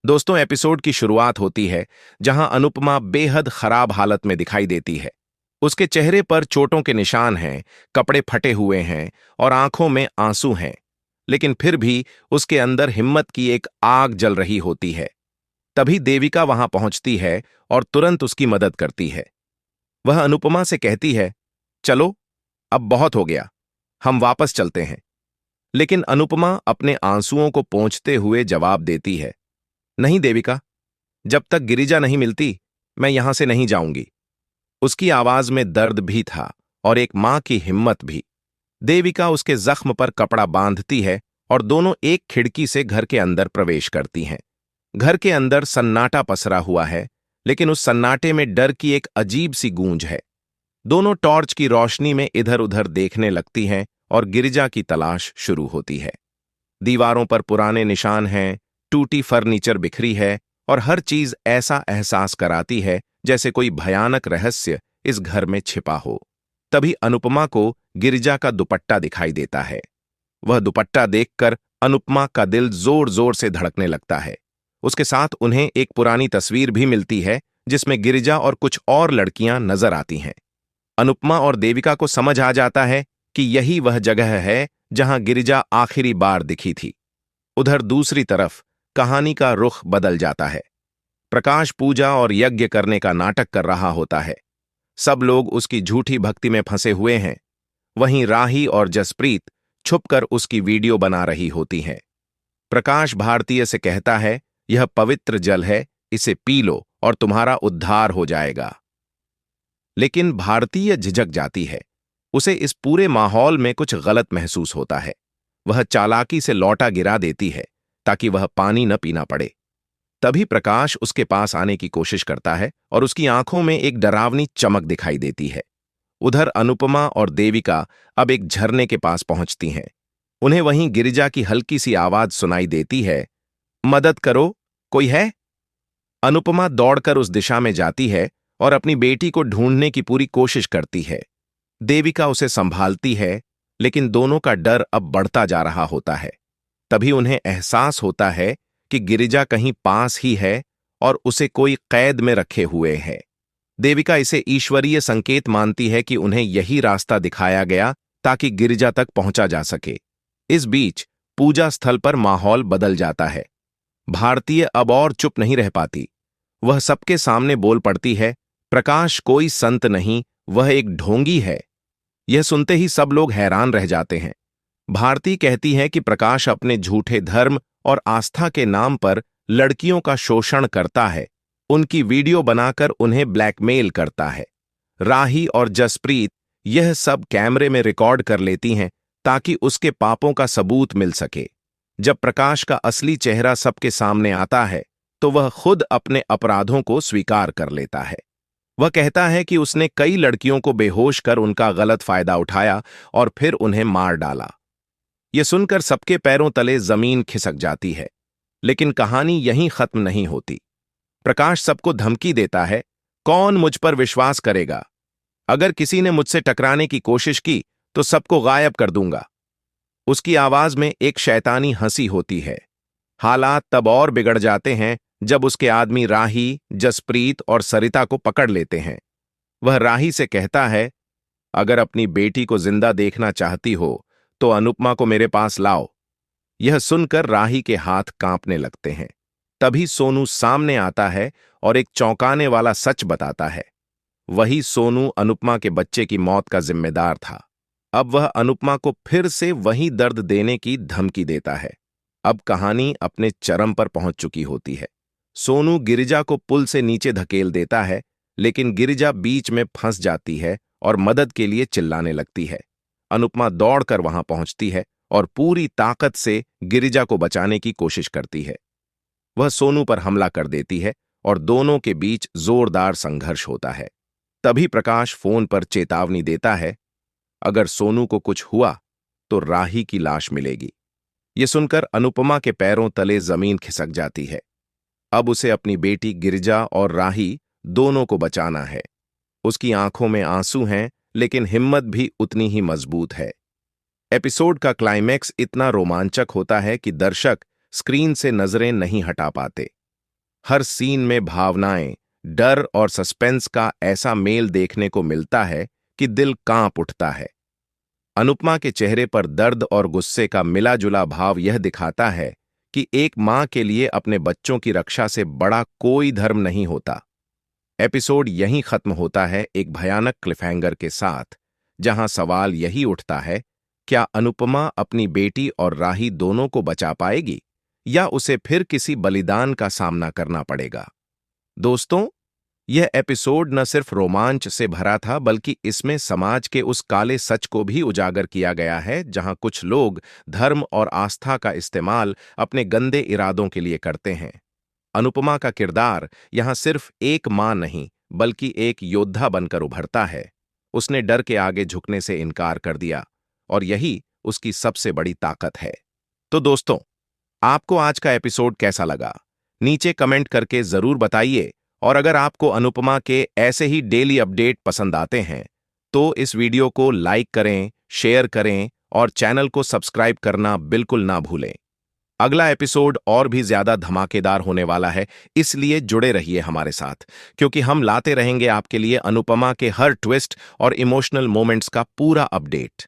दोस्तों, एपिसोड की शुरुआत होती है जहां अनुपमा बेहद खराब हालत में दिखाई देती है। उसके चेहरे पर चोटों के निशान हैं, कपड़े फटे हुए हैं और आंखों में आंसू हैं। लेकिन फिर भी उसके अंदर हिम्मत की एक आग जल रही होती है। तभी देविका वहां पहुंचती है और तुरंत उसकी मदद करती है। वह अनुपमा से कहती है, चलो, अब बहुत हो गया, हम वापस चलते हैं। लेकिन अनुपमा अपने आंसुओं को पोंछते हुए जवाब देती है, नहीं देविका, जब तक गिरिजा नहीं मिलती मैं यहां से नहीं जाऊंगी। उसकी आवाज में दर्द भी था और एक मां की हिम्मत भी। देविका उसके जख्म पर कपड़ा बांधती है और दोनों एक खिड़की से घर के अंदर प्रवेश करती हैं। घर के अंदर सन्नाटा पसरा हुआ है, लेकिन उस सन्नाटे में डर की एक अजीब सी गूंज है। दोनों टॉर्च की रोशनी में इधर उधर देखने लगती हैं और गिरिजा की तलाश शुरू होती है। दीवारों पर पुराने निशान हैं, टूटी फर्नीचर बिखरी है और हर चीज ऐसा एहसास कराती है जैसे कोई भयानक रहस्य इस घर में छिपा हो। तभी अनुपमा को गिरिजा का दुपट्टा दिखाई देता है। वह दुपट्टा देखकर अनुपमा का दिल जोर जोर से धड़कने लगता है। उसके साथ उन्हें एक पुरानी तस्वीर भी मिलती है जिसमें गिरिजा और कुछ और लड़कियां नजर आती हैं। अनुपमा और देविका को समझ आ जाता है कि यही वह जगह है जहां गिरिजा आखिरी बार दिखी थी। उधर दूसरी तरफ कहानी का रुख बदल जाता है। प्रकाश पूजा और यज्ञ करने का नाटक कर रहा होता है। सब लोग उसकी झूठी भक्ति में फंसे हुए हैं। वहीं राही और जसप्रीत छुपकर उसकी वीडियो बना रही होती हैं। प्रकाश भारतीय से कहता है, यह पवित्र जल है, इसे पी लो और तुम्हारा उद्धार हो जाएगा। लेकिन भारतीय झिझक जाती है। उसे इस पूरे माहौल में कुछ गलत महसूस होता है। वह चालाकी से लौटा गिरा देती है ताकि वह पानी न पीना पड़े। तभी प्रकाश उसके पास आने की कोशिश करता है और उसकी आंखों में एक डरावनी चमक दिखाई देती है। उधर अनुपमा और देविका अब एक झरने के पास पहुंचती हैं। उन्हें वहीं गिरिजा की हल्की सी आवाज सुनाई देती है, मदद करो, कोई है? अनुपमा दौड़कर उस दिशा में जाती है और अपनी बेटी को ढूंढने की पूरी कोशिश करती है। देविका उसे संभालती है, लेकिन दोनों का डर अब बढ़ता जा रहा होता है। तभी उन्हें एहसास होता है कि गिरिजा कहीं पास ही है और उसे कोई कैद में रखे हुए है। देविका इसे ईश्वरीय संकेत मानती है कि उन्हें यही रास्ता दिखाया गया ताकि गिरिजा तक पहुंचा जा सके। इस बीच पूजा स्थल पर माहौल बदल जाता है। भारतीय अब और चुप नहीं रह पाती। वह सबके सामने बोल पड़ती है, प्रकाश कोई संत नहीं, वह एक ढोंगी है। यह सुनते ही सब लोग हैरान रह जाते हैं। भारती कहती है कि प्रकाश अपने झूठे धर्म और आस्था के नाम पर लड़कियों का शोषण करता है, उनकी वीडियो बनाकर उन्हें ब्लैकमेल करता है। राही और जसप्रीत यह सब कैमरे में रिकॉर्ड कर लेती हैं ताकि उसके पापों का सबूत मिल सके। जब प्रकाश का असली चेहरा सबके सामने आता है तो वह खुद अपने अपराधों को स्वीकार कर लेता है। वह कहता है कि उसने कई लड़कियों को बेहोश कर उनका गलत फायदा उठाया और फिर उन्हें मार डाला। यह सुनकर सबके पैरों तले जमीन खिसक जाती है। लेकिन कहानी यहीं खत्म नहीं होती। प्रकाश सबको धमकी देता है, कौन मुझ पर विश्वास करेगा? अगर किसी ने मुझसे टकराने की कोशिश की तो सबको गायब कर दूंगा। उसकी आवाज में एक शैतानी हंसी होती है। हालात तब और बिगड़ जाते हैं जब उसके आदमी राही, जसप्रीत और सरिता को पकड़ लेते हैं। वह राही से कहता है, अगर अपनी बेटी को जिंदा देखना चाहती हो तो अनुपमा को मेरे पास लाओ। यह सुनकर राही के हाथ कांपने लगते हैं। तभी सोनू सामने आता है और एक चौंकाने वाला सच बताता है। वही सोनू अनुपमा के बच्चे की मौत का जिम्मेदार था। अब वह अनुपमा को फिर से वही दर्द देने की धमकी देता है। अब कहानी अपने चरम पर पहुंच चुकी होती है। सोनू गिरिजा को पुल से नीचे धकेल देता है, लेकिन गिरिजा बीच में फंस जाती है और मदद के लिए चिल्लाने लगती है। अनुपमा दौड़कर वहां पहुंचती है और पूरी ताकत से गिरिजा को बचाने की कोशिश करती है। वह सोनू पर हमला कर देती है और दोनों के बीच जोरदार संघर्ष होता है। तभी प्रकाश फोन पर चेतावनी देता है, अगर सोनू को कुछ हुआ तो राही की लाश मिलेगी। यह सुनकर अनुपमा के पैरों तले जमीन खिसक जाती है। अब उसे अपनी बेटी गिरिजा और राही दोनों को बचाना है। उसकी आंखों में आंसू हैं, लेकिन हिम्मत भी उतनी ही मजबूत है। एपिसोड का क्लाइमैक्स इतना रोमांचक होता है कि दर्शक स्क्रीन से नजरें नहीं हटा पाते। हर सीन में भावनाएं, डर और सस्पेंस का ऐसा मेल देखने को मिलता है कि दिल कांप उठता है। अनुपमा के चेहरे पर दर्द और गुस्से का मिला जुला भाव यह दिखाता है कि एक मां के लिए अपने बच्चों की रक्षा से बड़ा कोई धर्म नहीं होता। एपिसोड यहीं खत्म होता है एक भयानक क्लिफहैंगर के साथ, जहां सवाल यही उठता है, क्या अनुपमा अपनी बेटी और राही दोनों को बचा पाएगी या उसे फिर किसी बलिदान का सामना करना पड़ेगा। दोस्तों, यह एपिसोड न सिर्फ रोमांच से भरा था बल्कि इसमें समाज के उस काले सच को भी उजागर किया गया है जहां कुछ लोग धर्म और आस्था का इस्तेमाल अपने गंदे इरादों के लिए करते हैं। अनुपमा का किरदार यहां सिर्फ एक मां नहीं बल्कि एक योद्धा बनकर उभरता है। उसने डर के आगे झुकने से इनकार कर दिया और यही उसकी सबसे बड़ी ताकत है। तो दोस्तों, आपको आज का एपिसोड कैसा लगा? नीचे कमेंट करके जरूर बताइए। और अगर आपको अनुपमा के ऐसे ही डेली अपडेट पसंद आते हैं तो इस वीडियो को लाइक करें, शेयर करें और चैनल को सब्सक्राइब करना बिल्कुल ना भूलें। अगला एपिसोड और भी ज्यादा धमाकेदार होने वाला है, इसलिए जुड़े रहिए हमारे साथ, क्योंकि हम लाते रहेंगे आपके लिए अनुपमा के हर ट्विस्ट और इमोशनल मोमेंट्स का पूरा अपडेट।